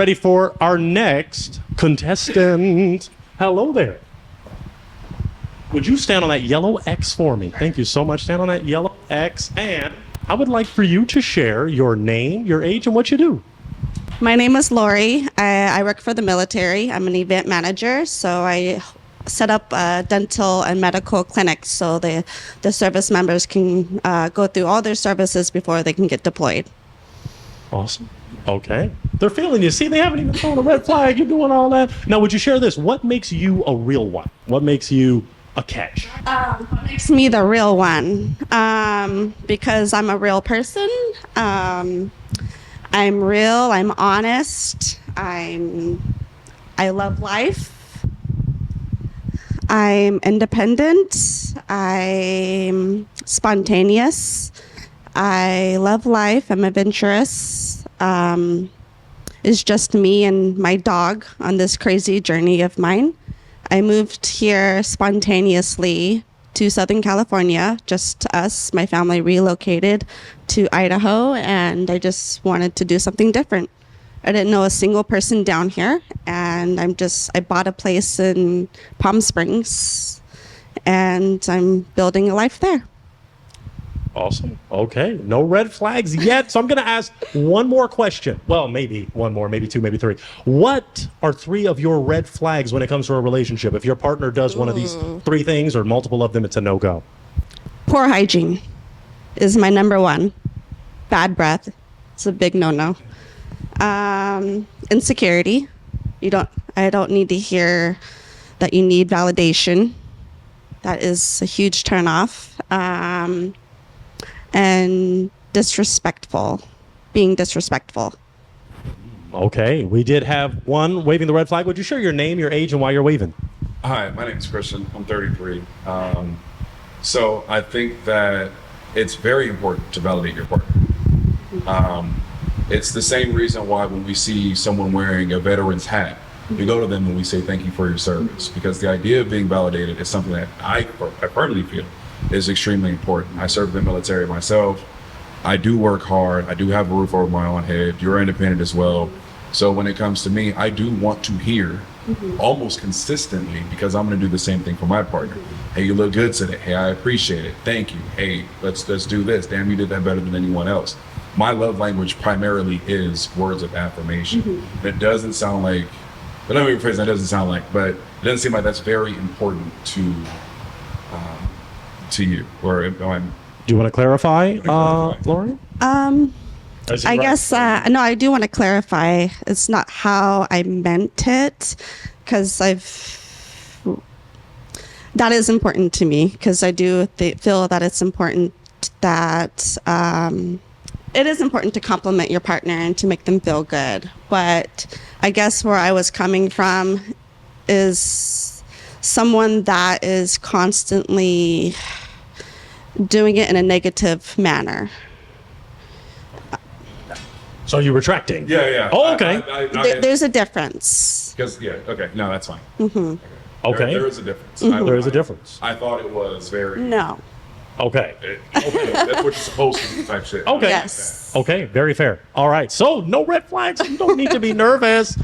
Ready for our next contestant. Hello there. Would you stand on that yellow X for me? Thank you so much. Stand on that yellow X. And I would like for you to share your name, your age, and what you do. My name is Lori. I work for the military. I'm an event manager, so I set up dental and medical clinics so the service members can go through all their services before they can get deployed. Awesome. Okay. They're feeling you. See, they haven't even thrown a red flag. You're doing all that. Now, would you share this? What makes you a real one? What makes you a catch? What makes me the real one? Because I'm a real person. I'm real. I'm honest. I love life. I'm independent. I'm spontaneous. I love life. I'm adventurous. It's just me and my dog on this crazy journey of mine. I moved here spontaneously to Southern California, just us. My family relocated to Idaho, and I just wanted to do something different. I didn't know a single person down here, and I bought a place in Palm Springs, and I'm building a life there. Awesome. Okay. No red flags yet. So I'm going to ask one more question. Well, maybe one more, maybe two, maybe three. What are three of your red flags when it comes to a relationship? If your partner does one of these three things or multiple of them, it's a no-go. Poor hygiene is my number one. Bad breath. It's a big no-no. Insecurity. I don't need to hear that you need validation. That is a huge turnoff. And disrespectful, being disrespectful. Okay, we did have one waving the red flag. Would you share your name, your age, and why you're waving? Hi, my name is Christian. I'm 33. So I think that it's very important to validate your partner. It's the same reason why when we see someone wearing a veteran's hat, we go to them and we say thank you for your service, because the idea of being validated is something that I personally feel is extremely important. I serve the military myself. I do work hard. I do have a roof over my own head. You're independent as well. So when it comes to me, I do want to hear almost consistently, because I'm going to do the same thing for my partner. Hey, you look good today. Hey, I appreciate it. Thank you. Hey, let's do this. Damn, you did that better than anyone else. My love language primarily is words of affirmation. It doesn't sound like, but let me rephrase that, doesn't sound like, but it doesn't seem like that's very important to you, or do you want to clarify, Lauren? I guess, no, I do want to clarify. It's not how I meant it, because that is important to me, because I do feel that it's important that, it is important to compliment your partner and to make them feel good. But I guess where I was coming from is someone that is constantly doing it in a negative manner. So you're retracting? Yeah. Oh, okay. There's a difference. Okay, no, that's fine. Okay. There is a difference. There is a difference. I thought it was very... No. Okay, that's what you're supposed to do type shit. Okay. Yes. Okay, very fair. All right, so no red flags. You don't need to be nervous.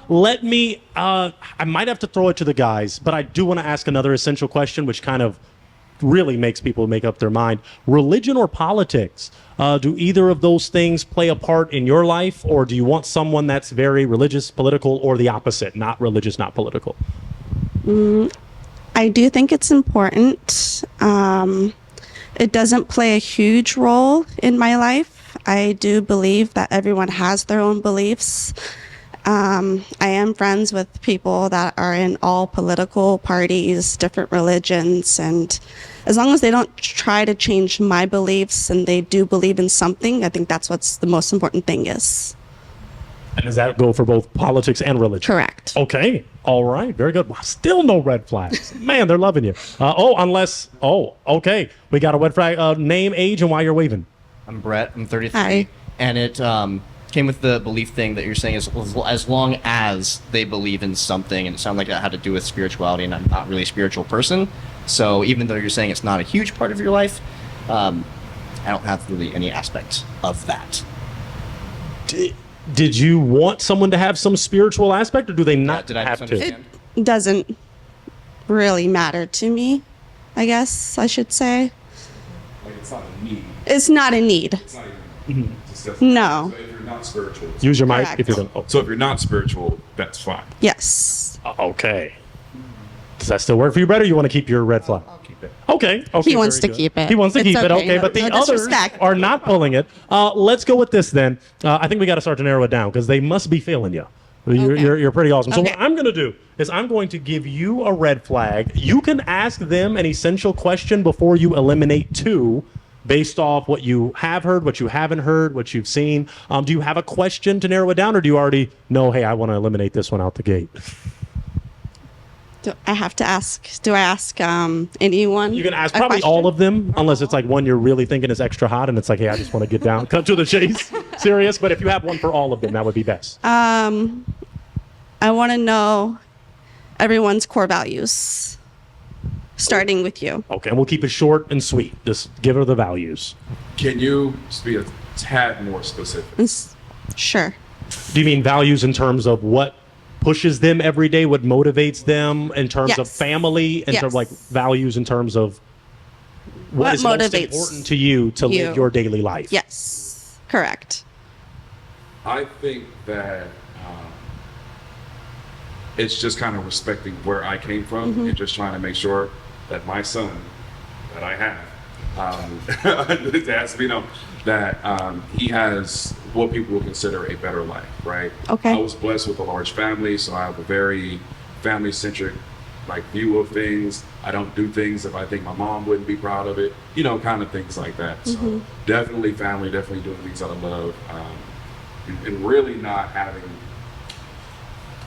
Let me, I might have to throw it to the guys, but I do want to ask another essential question, which kind of really makes people make up their mind. Religion or politics? Do either of those things play a part in your life, or do you want someone that's very religious, political, or the opposite, not religious, not political? I do think it's important. It doesn't play a huge role in my life. I do believe that everyone has their own beliefs. I am friends with people that are in all political parties, different religions, and as long as they don't try to change my beliefs and they do believe in something, I think that's what's the most important thing is. And does that go for both politics and religion? Correct. Okay. All right. Very good. Wow, still no red flags. Man, they're loving you. Okay. We got a red flag. Name, age, and why you're waving. I'm Brett. I'm 33. Hi. And it came with the belief thing that you're saying is as long as they believe in something, and it sounded like that had to do with spirituality, and I'm not really a spiritual person. So even though you're saying it's not a huge part of your life, I don't have really any aspect of that. Did you want someone to have some spiritual aspect, or do they not Did I have to? misunderstand? It doesn't really matter to me, I guess I should say. Like it's not a need. It's not a need. It's not even discussed. No. So if you're not spiritual, Use your mic Correct. if you're going to. so if you're not spiritual, that's fine. Yes. Okay. Does that still work for you, Brett, or you want to keep your red flag? I'll keep it. Okay. He wants very to good. keep it. He wants to It's keep it. okay. Okay, No- but the no others disrespect. are not pulling it. Let's go with this then. I think we got to start to narrow it down because they must be feeling you. Okay. You're pretty awesome. So Okay. what I'm going to do is I'm going to give you a red flag. You can ask them an essential question before you eliminate two, based off what you have heard, what you haven't heard, what you've seen. Do you have a question to narrow it down, or do you already know, hey, I want to eliminate this one out the gate? Do I have to ask? Do I ask anyone? You can ask a probably question? all of them, unless it's like one you're really thinking is extra hot, and it's like, hey, I just want to get down, cut to the chase, serious. But if you have one for all of them, that would be best. I want to know everyone's core values, starting with you. Okay, and we'll keep it short and sweet. Just give her the values. Can you just be a tad more specific? Sure. Do you mean values in terms of what pushes them every day, what motivates them, in terms of Yes. family, in terms of like Yes. values in terms of What is most motivates important to you to live you? your daily life? Yes. Correct. I think that it's just kind of respecting where I came from and just trying to make sure that my son that I have, it has to be known that he has what people would consider a better life, right? Okay. I was blessed with a large family, so I have a very family-centric like view of things. I don't do things if I think my mom wouldn't be proud of it, you know, kind of things like that. So definitely family, definitely doing things out of love, and really not having.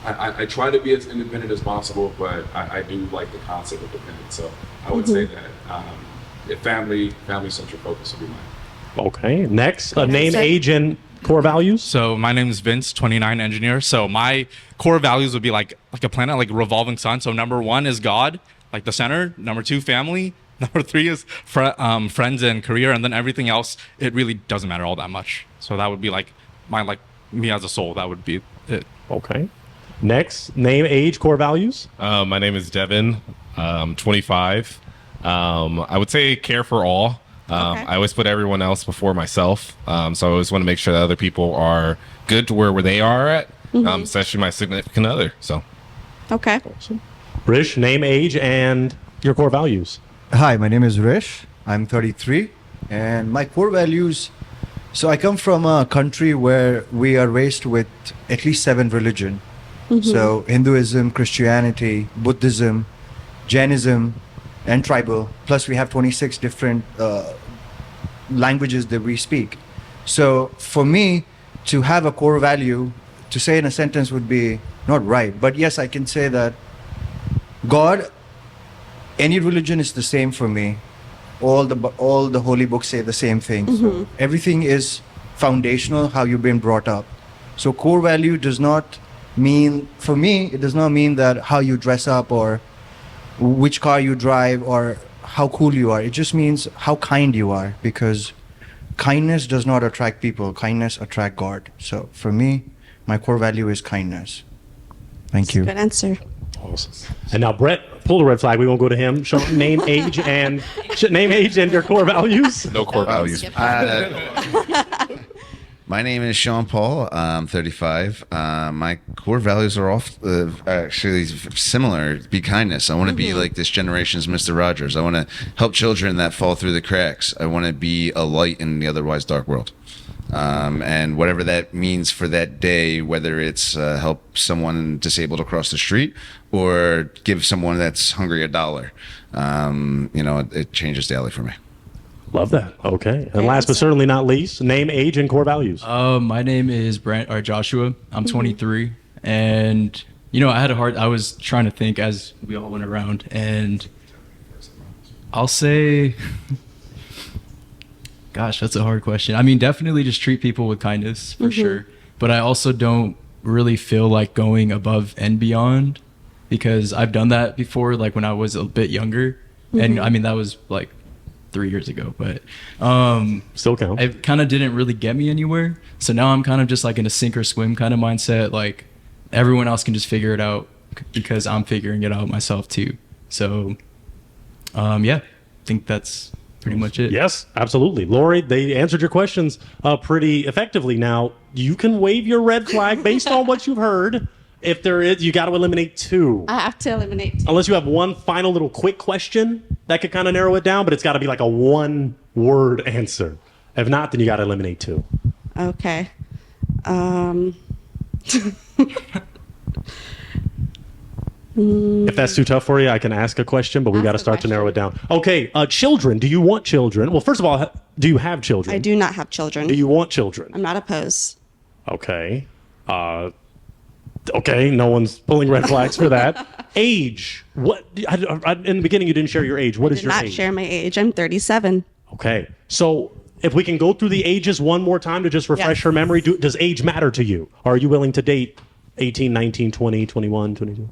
I try to be as independent as possible, but I do like the concept of dependence. So I would say that if family-centric focus would be mine. Okay. Next, name, Sir. age, and core values. So my name is Vince, 29 engineer. So my core values would be like a planet, like a revolving sun. So number 1 is God, like the center. Number 2, family. Number 3 is friends and career, and then everything else, it really doesn't matter all that much. So that would be like me as a soul. That would be it. Okay. Next, name, age, core values. My name is Devin. I'm 25. I would say care for all. Okay. I always put everyone else before myself. So I always want to make sure that other people are good to where they are at, especially my significant other. So Okay. Rish, name, age, and your core values. Hi, my name is Rish. I'm 33, and my core values. So I come from a country where we are raised with at least 7 religion. So Hinduism, Christianity, Buddhism, Jainism, and tribal. Plus we have 26 different languages that we speak. So for me to have a core value, to say in a sentence would be not right. But yes, I can say that God, any religion is the same for me. All the holy books say the same thing. So everything is foundational, how you've been brought up. So core value does not mean, for me, it does not mean that how you dress up or which car you drive or how cool you are. It just means how kind you are, because kindness does not attract people. Kindness attract God. So for me, my core value is kindness. Thank you. Good answer. Awesome. And now Brett, pull the red flag. We won't go to him. Show name, age, and your core values. no core values. My name is Sean Paul. I'm 35. My core values are actually similar. Be kindness. I want to be like this generation's Mr. Rogers. I want to help children that fall through the cracks. I want to be a light in the otherwise dark world. And whatever that means for that day, whether it's help someone disabled across the street or give someone that's hungry $1, it changes daily for me. Love that. Okay. And last but certainly not least, name, age, and core values. My name is Joshua. I'm 23, and I was trying to think as we all went around, and I'll say, gosh, that's a hard question. I mean, definitely just treat people with kindness for sure, but I also don't really feel like going above and beyond, because I've done that before, like when I was a bit younger, and I mean that was like 3 years ago, but Still count. it kind of didn't really get me anywhere. So now I'm kind of just like in a sink or swim kind of mindset. Like everyone else can just figure it out because I'm figuring it out myself too. So yeah, I think that's pretty much it. Yes, absolutely. Lori, they answered your questions pretty effectively. Now, you can wave your red flag based on what you've heard. If there is, you got to eliminate 2. I have to eliminate 2. Unless you have one final little quick question that could kind of narrow it down, but it's got to be like a 1-word answer. If not, then you got to eliminate 2. Okay. If that's too tough for you, I can ask a question, but we got to Ask a start to narrow it question. down. Okay, children. Do you want children? Well, first of all, do you have children? I do not have children. Do you want children? I'm not opposed. Okay. Okay, no one's pulling red flags for that. Age. What? In the beginning, you didn't share your age. What is Did your not age? share my age. I'm 37. Okay. So if we can go through the ages one more time to just refresh Yes. her memory, does age matter to you? Or are you willing to date 18, 19, 20, 21, 22?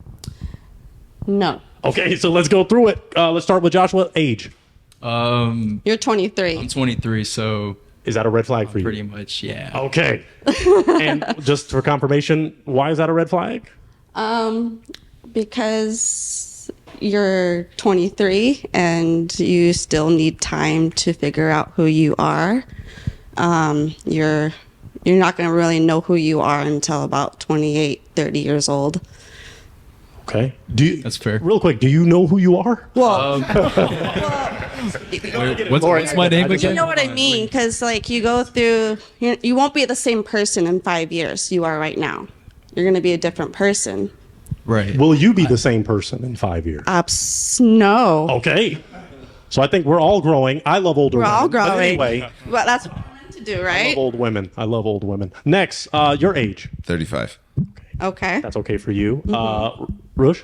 No. Okay, so let's go through it. Let's start with Joshua. Age. You're 23. I'm 23, so Is that a red flag for you? pretty much, yeah. Okay. And just for confirmation, why is that a red flag? Because you're 23 and you still need time to figure out who you are. You're not going to really know who you are until about 28, 30 years old. Okay. That's fair. Real quick, do you know who you are? Well, What's my name you again? know what I mean? Because like you go through, you won't be the same person in 5 years you are right now. You're going to be a different person. Right. Will you be the same person in 5 years? No. Okay. So I think we're all growing. I love older We're women. all But growing. anyway, Well, that's what we're meant to do, I right? love old women. I love old women. Next, your age. 35. Okay. That's okay for you. Rush?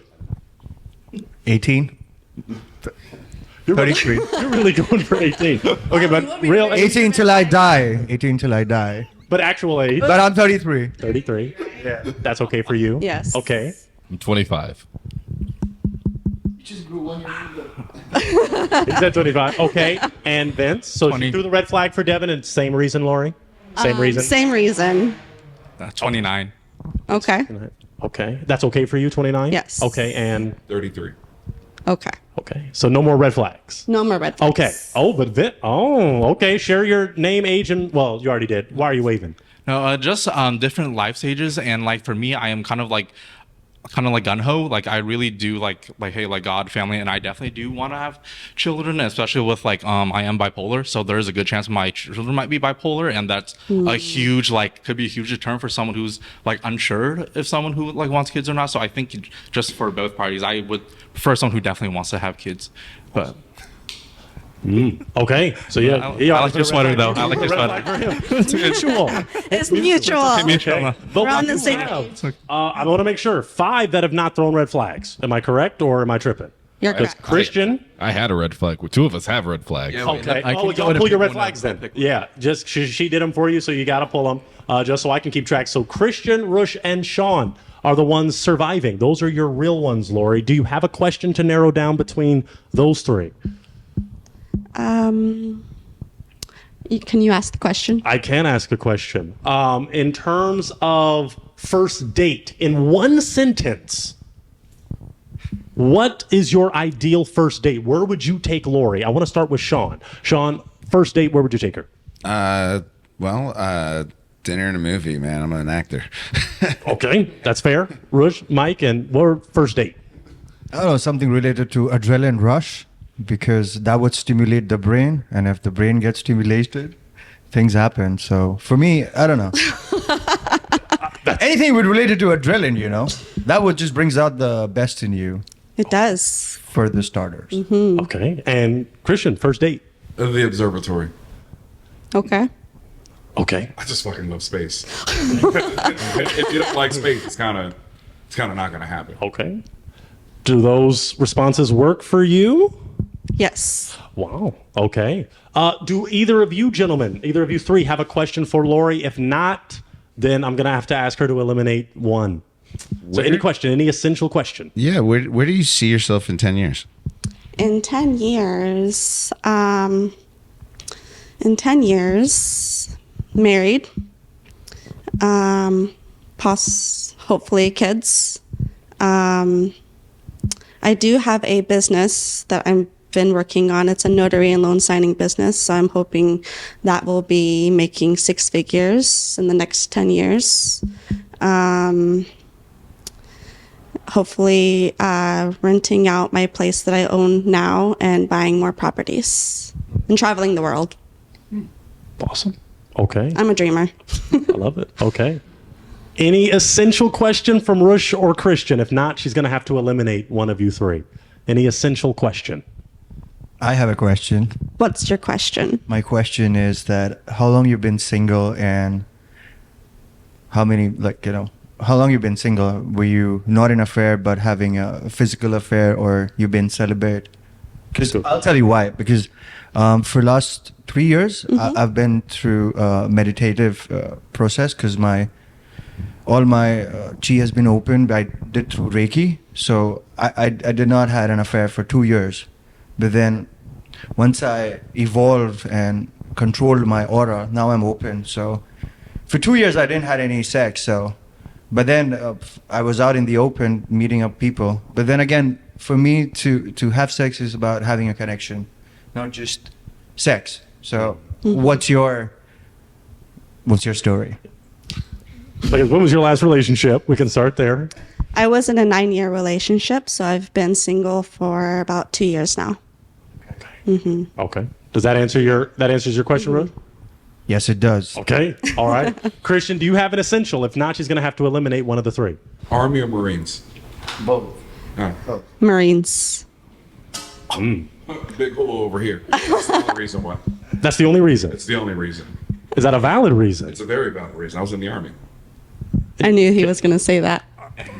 18. You're 33. You're really going for 18. Okay, but real 18 till I die. 18 till I die. but actual age, But I'm 33. 33. Yeah. That's okay for you? Yes. Okay. I'm 25. He said 25. Okay. And Vince? So she 20. threw the red flag for Devin and same reason, Lori? Same reason? Same reason. 29. Okay. Okay. That's okay for you, 29? Yes. Okay. And 33. Okay. okay. So no more red flags. No more red flags. Okay. Oh, but okay. Share your name, age, and well, you already did. Why are you waving? No, just different life stages, and like for me, I am kind of like gun ho. Like I really do like hey, like God, family, and I definitely do want to have children, especially with like I am bipolar, so there is a good chance my children might be bipolar, and that's a huge could be a huge deterrent for someone who's like unsure if someone who like wants kids or not. So I think just for both parties, I would prefer someone who definitely wants to have kids, but. Okay. So yeah. I like your sweater though. I like your sweater. It's mutual. It's mutual. Okay. But We're on we the do same have, page. I want to make sure 5 that have not thrown red flags. Am I correct or am I tripping? You're Because correct. Christian. I had a red flag. 2 of us have red flags. Okay. I can Oh, go y'all to pull your pick red one flags up. then. Yeah. Just she did them for you, so you got to pull them just so I can keep track. So Christian, Rush, and Sean are the ones surviving. Those are your real ones, Lori. Do you have a question to narrow down between those 3? Can you ask the question? I can ask a question. In terms of first date, in one sentence, what is your ideal first date? Where would you take Lori? I want to start with Sean. Sean, first date, where would you take her? Dinner and a movie, man. I'm an actor. Okay, that's fair. Rush, Mike, and what first date? I don't know, something related to adrenaline rush, because that would stimulate the brain. And if the brain gets stimulated, things happen. So for me, I don't know. Anything related to adrenaline, that would just brings out the best in you It does. for the starters. Okay, and Christian, first date. The observatory. Okay. Okay. I just fucking love space. If you don't like space, it's kind of not gonna happen. Okay. Do those responses work for you? Yes. Wow. Okay. Do either of you gentlemen, either of you 3, have a question for Lori? If not, then I'm gonna have to ask her to eliminate 1. So any question, any essential question? Yeah, where do you see yourself in 10 years? In 10 years, married, hopefully kids. I do have a business that I've been working on. It's a notary and loan signing business, so I'm hoping that will be making 6 figures in the next 10 years. Hopefully renting out my place that I own now and buying more properties and traveling the world. Awesome. Okay. I'm a dreamer. I love it. Okay. Any essential question from Rush or Christian? If not, she's going to have to eliminate one of you three. Any essential question? I have a question. What's your question? My question is that how long you've been single and how many, how long you've been single? Were you not in affair but having a physical affair, or you've been celibate? Because I'll tell you why. Because for last 3 years, I've been through a meditative process because all my chi has been opened. I did through Reiki. So I did not had an affair for 2 years. But then once I evolved and controlled my aura, now I'm open. So for 2 years, I didn't had any sex. But then I was out in the open meeting up people. But then again, for me to have sex is about having a connection, not just sex. So what's your story? Because when was your last relationship? We can start there. I was in a 9-year relationship, so I've been single for about 2 years now. Okay. Does that answers your question, Rush? Yes, it does. Okay. All right. Christian, do you have an essential? If not, she's going to have to eliminate one of the three. Army or Marines? Both. Marines. Big hole over here. That's the only reason why. That's the only reason. It's the only reason. Is that a valid reason? It's a very valid reason. I was in the Army. I knew he was going to say that.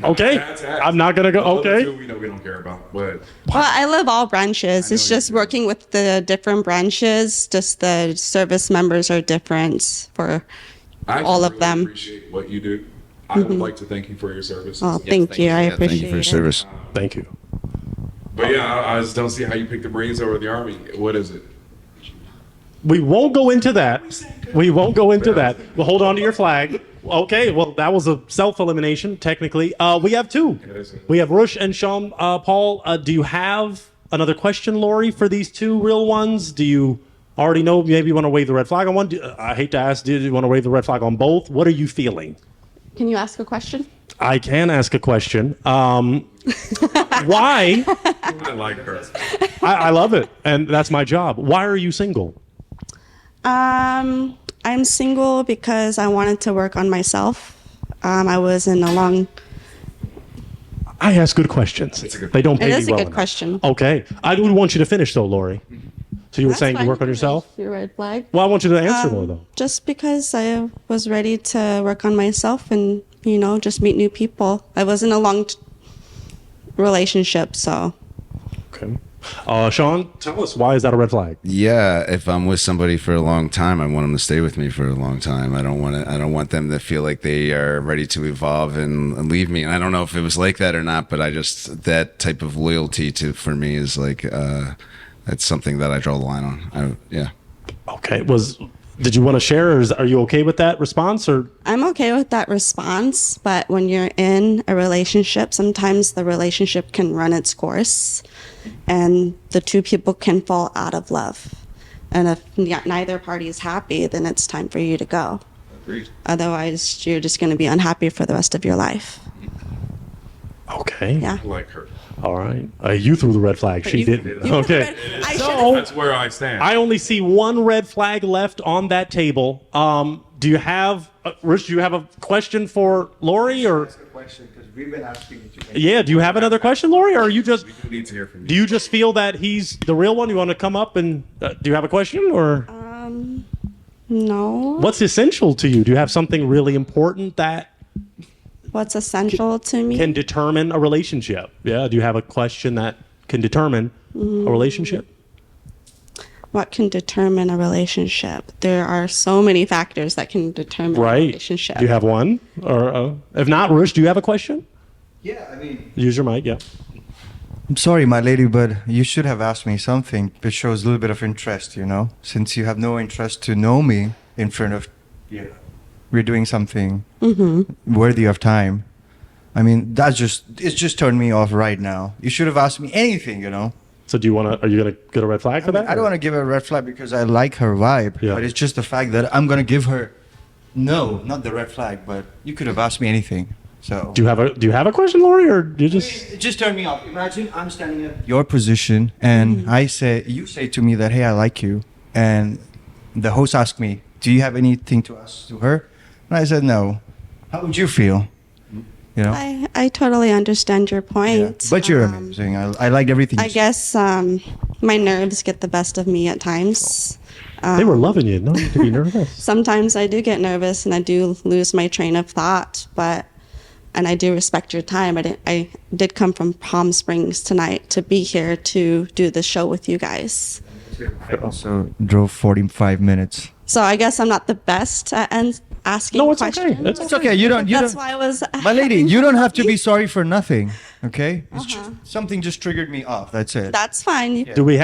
Okay. I'm not going to go. Okay. We know we don't care about, but Well, I love all branches. It's just working with the different branches. Just the service members are different for I all of really them. appreciate what you do. I would like to thank you for your service. Oh, thank you. I Yeah, appreciate thank you for your it. service. Thank you. But yeah, I just don't see how you pick the Marines over the Army. What is it? We won't go into that. Well, hold on to your flag. Okay, well, that was a self-elimination, technically. We have two. We have Rush and Sean Paul. Do you have another question, Lori, for these two real ones? Do you already know maybe you want to wave the red flag on one? I hate to ask, do you want to wave the red flag on both? What are you feeling? Can you ask a question? I can ask a question. Why? I like her. I love it, and that's my job. Why are you single? I'm single because I wanted to work on myself. I was in a long. I ask good questions. They don't pay It me is a well good enough. question. Okay. I would want you to finish, though, Lori. So you were That's saying you fine. work on yourself? Your red flag. Well, I want you to answer more, though. Just because I was ready to work on myself and, just meet new people. I was in a long relationship, so. Okay. Sean, tell us, why is that a red flag? Yeah, if I'm with somebody for a long time, I want them to stay with me for a long time. I don't want them to feel like they are ready to evolve and leave me. And I don't know if it was like that or not, but that type of loyalty for me is like, that's something that I draw the line on. Yeah. Okay. Did you want to share, or are you okay with that response, or? I'm okay with that response, but when you're in a relationship, sometimes the relationship can run its course and the two people can fall out of love. And if neither party is happy, then it's time for you to go. Agreed. Otherwise, you're just going to be unhappy for the rest of your life. Okay. Yeah. I like her. All right. You threw the red flag. She didn't. Okay. So That's where I stand. I only see one red flag left on that table. Do you have, Rich, do you have a question for Lori, or? Question, because we've been asking you. Yeah. Do you have another question, Lori, or are you just? We do need to hear from you. Do you just feel that he's the real one? You want to come up and do you have a question, or? No. What's essential to you? Do you have something really important that What's essential to me? can determine a relationship? Yeah. Do you have a question that can determine a relationship? What can determine a relationship? There are so many factors that can determine a Right. relationship. Do you have one? Or if not, Rush, do you have a question? Yeah, I mean, Use your mic. Yeah. I'm sorry, my lady, but you should have asked me something that shows a little bit of interest, you know? Since you have no interest to know me in front of, we're doing something worthy of time. I mean, it's just turned me off right now. You should have asked me anything, you know? So are you going to get a red flag for that? I don't want to give her a red flag because I like her vibe, Yeah. but it's just the fact that I'm going to give her, no, not the red flag, but you could have asked me anything. So Do you have a question, Lori, or you just? it just turned me off. Imagine I'm standing at your position and you say to me that, hey, I like you. And the host asked me, do you have anything to ask to her? And I said, no. How would you feel? You know? I totally understand your Yeah. point. But you're amazing. I liked everything. I you said. guess my nerves get the best of me at times. They were loving you. No need to be nervous. Sometimes I do get nervous and I do lose my train of thought, and I do respect your time. I did come from Palm Springs tonight to be here to do the show with you guys. I also drove 45 minutes. So I guess I'm not the best at asking No, it's questions. okay. It's It's okay. You don't. That's why I was. My lady, you don't have to be sorry for nothing. Okay? It's just, something just triggered me off. That's it. That's fine. Do we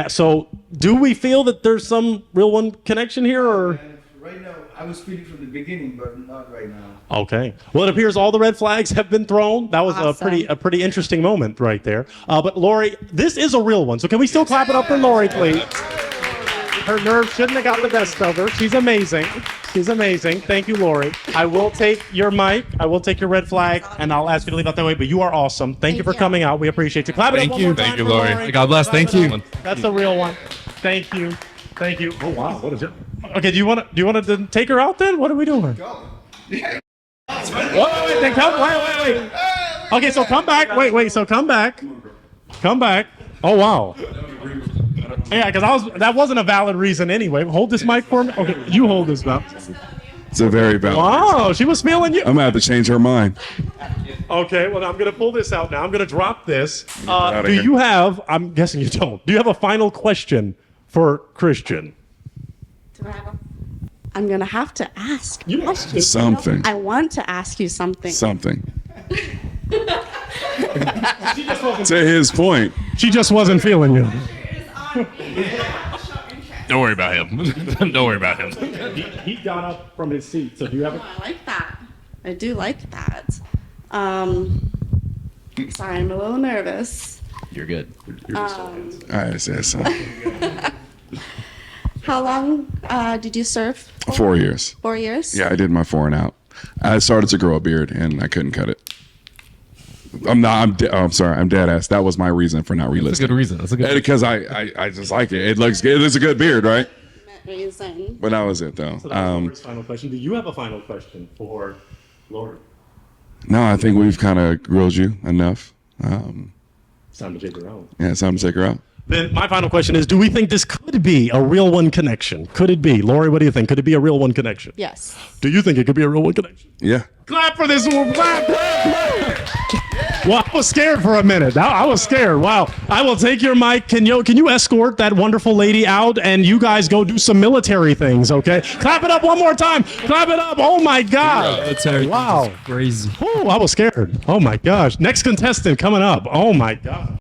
feel that there's some real one connection here, or? Right now, I was feeling from the beginning, but not right now. Okay. Well, it appears all the red flags have been thrown. That was Awesome. a pretty interesting moment right there. But Lori, this is a real one. So can we still clap it up for Lori, please? Her nerves shouldn't have got the best of her. She's amazing. She's amazing. Thank you, Lori. I will take your mic. I will take your red flag, and I'll ask you to leave out that way. But you are awesome. Thank you for coming out. We appreciate you. Clap it up Thank one you. more Thank time you, for Lori. God bless. Clap Thank it you. up. That's a real one. Thank you. Thank you. Oh wow. What is it? Okay. Do you want to take her out then? What are we doing? Wait. Then wait. Okay. So come back. Wait. So come back. Come back. Oh wow. Yeah, because that wasn't a valid reason anyway. Hold this mic for me. Okay, you hold this now. It's a very valid. Wow, she was feeling you. I'm gonna have to change her mind. Okay, well, I'm going to pull this out now. I'm going to drop this. outta Do here. you have, I'm guessing you don't, do you have a final question for Christian? I'm gonna have to ask. You questions. Something. I want to ask you something. Something. To his point, She just wasn't feeling you. Don't worry about him. Don't worry about him. He got up from his seat, so do you have a... I like that. I do like that. Sorry, I'm a little nervous. You're good. I said something. How long did you serve? 4 years. 4 years? Yeah, I did my 4 and out. I started to grow a beard and I couldn't cut it. I'm sorry. I'm dead ass. That was my reason for not relisting. That's a good reason. That's a good. Because I just like it. It looks good. It's a good beard, right? Reason. But that was it though. So that was Laura's final question. Do you have a final question for Laura? No, I think we've kind of grilled you enough. It's time to take her out. Yeah, it's time to take her out. Then my final question is, do we think this could be a real one connection? Could it be? Lori, what do you think? Could it be a real one connection? Yes. Do you think it could be a real one connection? Yeah. Clap for this one. Clap. Well, I was scared for a minute. I was scared. Wow. I will take your mic. Can you escort that wonderful lady out and you guys go do some military things, okay? Clap it up one more time. Clap it up. Oh my God. Military Wow. thing is crazy. Oh, I was scared. Oh my gosh. Next contestant coming up. Oh my God.